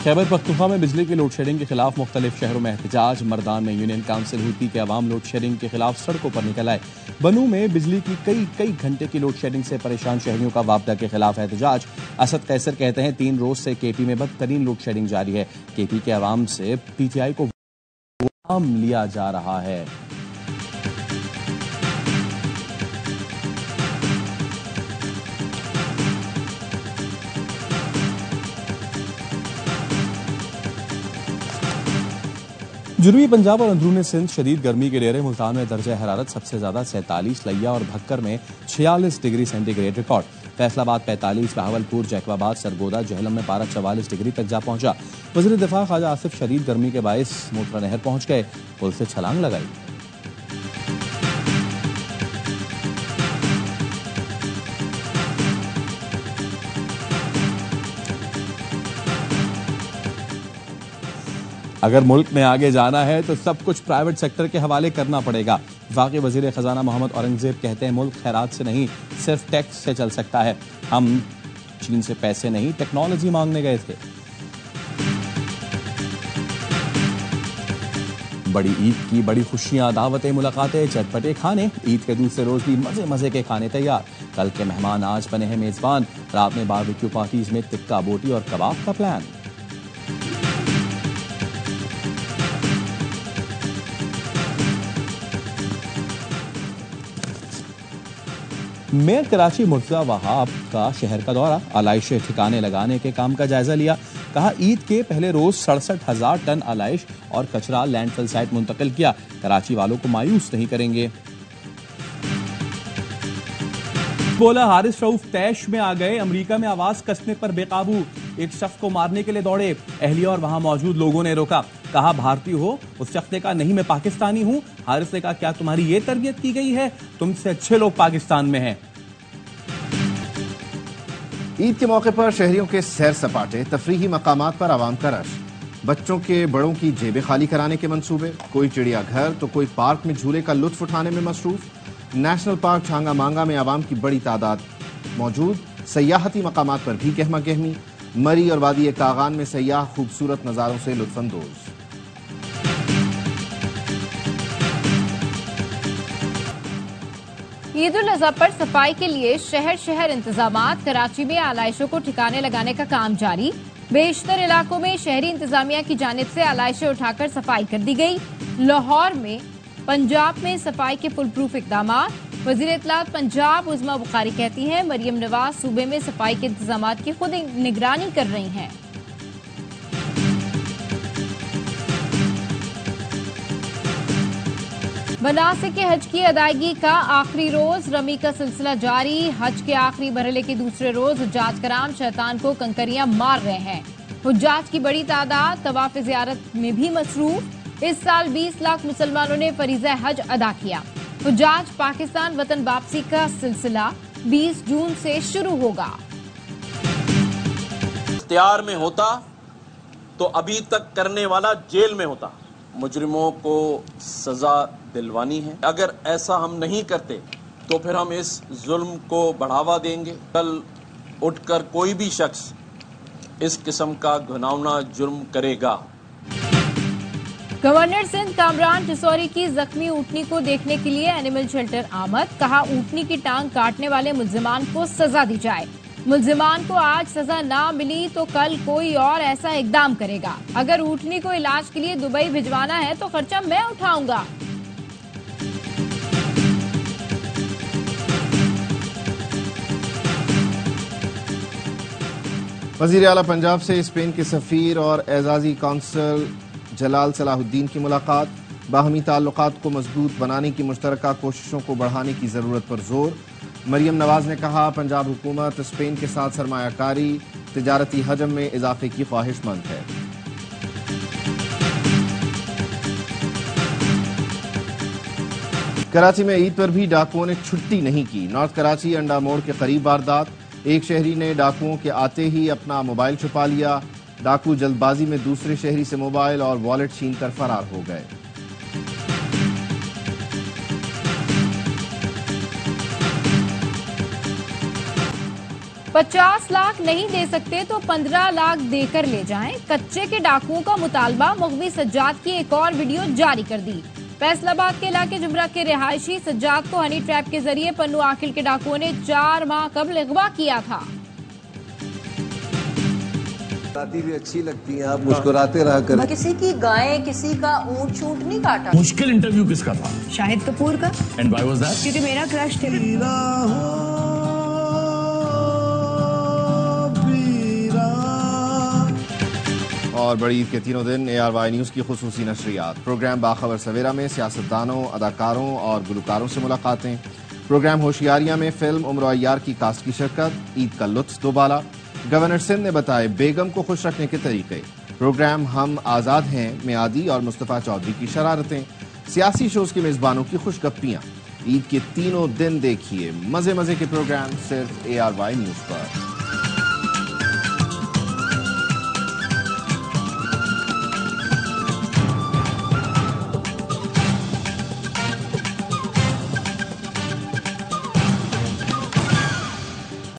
खैबर पख्तूनख्वा में बिजली की लोड शेडिंग के खिलाफ मुख्तलिफ शहरों में एहतजाज। मर्दान में यूनियन काउंसिल हुती के अवाम लोड शेडिंग के खिलाफ सड़कों पर निकल आए। बनू में बिजली की कई घंटे की लोड शेडिंग से परेशान शहरियों का वापदा के खिलाफ एहतजाज। असद कैसर कहते हैं 3 रोज से केपी में बदतरीन लोड शेडिंग जारी है। केपी के अवाम से पीटीआई को गुलाम लिया जा रहा है। जुनूबी पंजाब और अंदरूनी सिंध शदीद गर्मी के डेरे। मुल्तान में दर्जा हरारत सबसे ज्यादा 47, लिया और भक्कर में 46 degree centigrade record. Faisalabad 45, Bahawalpur, Jacobabad, Sargodha, Jhelum में पारा 44 डिग्री तक जा पहुंचा। वज़ीर दिफा ख्वाजा आसिफ शदीद गर्मी के बायस मोटरा नहर पहुंच गए, पुल से छलांग लगाई। अगर मुल्क में आगे जाना है तो सब कुछ प्राइवेट सेक्टर के हवाले करना पड़ेगा। वफाकी वजीर खजाना मोहम्मद औरंगजेब कहते हैं मुल्क खैरात से नहीं सिर्फ टैक्स से चल सकता है। हम चीन से पैसे नहीं टेक्नोलॉजी मांगने गए थे। बड़ी ईद की बड़ी खुशियां, दावतें, मुलाकातें, चटपटे खाने। ईद के दूसरे रोज भी मजे मजे के खाने तैयार। कल के मेहमान आज बने हैं मेजबान। रात में बारबेक्यू पार्टीज में टिक्का बोटी और कबाब का प्लान। मेयर कराची मुर्तजा वहाब का शहर का दौरा। आलाइश ठिकाने लगाने के काम का जायजा लिया। कहा ईद के पहले रोज 67,000 टन आलाइश और कचरा लैंडफिल साइट मुंतकिल किया। कराची वालों को मायूस नहीं करेंगे। बोला हारिस रऊफ तैश में आ गए। अमेरिका में आवाज कसने पर बेकाबू एक शख्स को मारने के लिए दौड़े। अहलिया और वहां मौजूद लोगों ने रोका। कहा भारतीय हो? उस शख्स ने कहा नहीं मैं पाकिस्तानी हूं। हारिस ने कहा क्या तुम्हारी ये तरबियत की गई है? तुमसे अच्छे लोग पाकिस्तान में हैं। ईद के मौके पर शहरियों के सैर सपाटे, तफरीही मकामात पर आवाम का रश। बच्चों के बड़ों की जेबें खाली कराने के मंसूबे। कोई चिड़ियाघर तो कोई पार्क में झूले का लुत्फ उठाने में मसरूफ। नेशनल पार्क छांगा मांगा में आवाम की बड़ी तादाद मौजूद। सयाहती मकामात पर भी गहमा गहमी। मरी और वादी कागान में सयाह खूबसूरत नज़ारों से लुत्फानंदोज। ईद उल अजहा पर सफाई के लिए शहर शहर इंतजामात। कराची में आलाइशों को ठिकाने लगाने का काम जारी। बेशतर इलाकों में शहरी इंतजामिया की जानिब से आलाइशें उठाकर सफाई कर दी गई। लाहौर में पंजाब में सफाई के फुल प्रूफ इकदाम। वजीर इत्तलात पंजाब उज़मा बुखारी कहती हैं मरियम नवाज सूबे में सफाई के इंतजामात की खुद निगरानी कर रही हैं। मनासिक के हज की अदायगी का आखिरी रोज। रमी का सिलसिला जारी। हज के आखिरी मरहले के दूसरे रोज हुज्जाज कराम शैतान को कंकरियां मार रहे हैं। हुज्जाज की बड़ी तादाद तवाफ ज़ियारत में भी मसरूफ। इस साल 20 लाख मुसलमानों ने फरीज़ा हज अदा किया। हुज्जाज पाकिस्तान वतन वापसी का सिलसिला 20 जून से शुरू होगा। इख्तियार में होता तो अभी तक करने वाला जेल में होता। मुजरिमों को सजा दिलवानी है। अगर ऐसा हम नहीं करते तो फिर हम इस जुल्म को बढ़ावा देंगे। कल उठकर कोई भी शख्स इस किस्म का घिनौना जुर्म करेगा। गवर्नर सिंध कामरान टिसौरी की जख्मी ऊँटनी को देखने के लिए एनिमल शेल्टर आमद। कहा ऊँटनी की टांग काटने वाले मुल्जिमान को सजा दी जाए। मुल्जिमान को आज सजा ना मिली तो कल कोई और ऐसा इकदाम करेगा। अगर ऊँटनी को इलाज के लिए दुबई भिजवाना है तो खर्चा मैं उठाऊंगा। वज़ीर आला पंजाब से स्पेन के सफ़ीर और एजाज़ी कौंसल जलाल सलाहुद्दीन की मुलाकात। बाहमी ताल्लुकात को मजबूत बनाने की मुश्तरका कोशिशों को बढ़ाने की ज़रूरत पर जोर। मरियम नवाज ने कहा पंजाब हुकूमत स्पेन के साथ सरमायाकारी तिजारती हजम में इजाफे की ख्वाहिशमंद है। कराची में ईद पर भी डाकुओं ने छुट्टी नहीं की। नॉर्थ कराची अंडा मोड़ के करीब वारदात। एक शहरी ने डाकुओं के आते ही अपना मोबाइल छुपा लिया। डाकू जल्दबाजी में दूसरे शहरी से मोबाइल और वॉलेट छीनकर फरार हो गए। 50 लाख नहीं दे सकते तो 15 लाख देकर ले जाएं। कच्चे के डाकुओं का मुतालबा। मौलवी सज्जाद की एक और वीडियो जारी कर दी। फैसलाबाद के इलाके जुमरा के रिहायशी सज्जाद को हनी ट्रैप के जरिए पन्नू आकिल के डाकुओं ने 4 माह कबल अगवा किया था। भी अच्छी लगती हैं, आप मुस्कुराते रहा करें। किसी की गाय, किसी का ऊंट छूट नहीं काटा। मुश्किल इंटरव्यू किसका था? शाहिद कपूर का। And why was that? क्योंकि मेरा क्रश थे। और बड़ी ईद के तीनों दिन ARY न्यूज़ की खुसूसी नशरियात। प्रोग्राम बाखबर सवेरा में सियासतदानों, अदाकारों और गुलकारों से मुलाकातें। प्रोग्राम होशियारियां में फिल्म उम्र अय्यार की कास्ट की शिरकत। ईद का लुत्फ दोबाला। गवर्नर सिंध ने बताए बेगम को खुश रखने के तरीके। प्रोग्राम हम आज़ाद हैं में आदि और मुस्तफ़ा चौधरी की शरारतें। सियासी शोज के मेज़बानों की खुशगप्पियां। ईद के तीनों दिन देखिए मज़े मज़े के प्रोग्राम सिर्फ ARY न्यूज़ पर।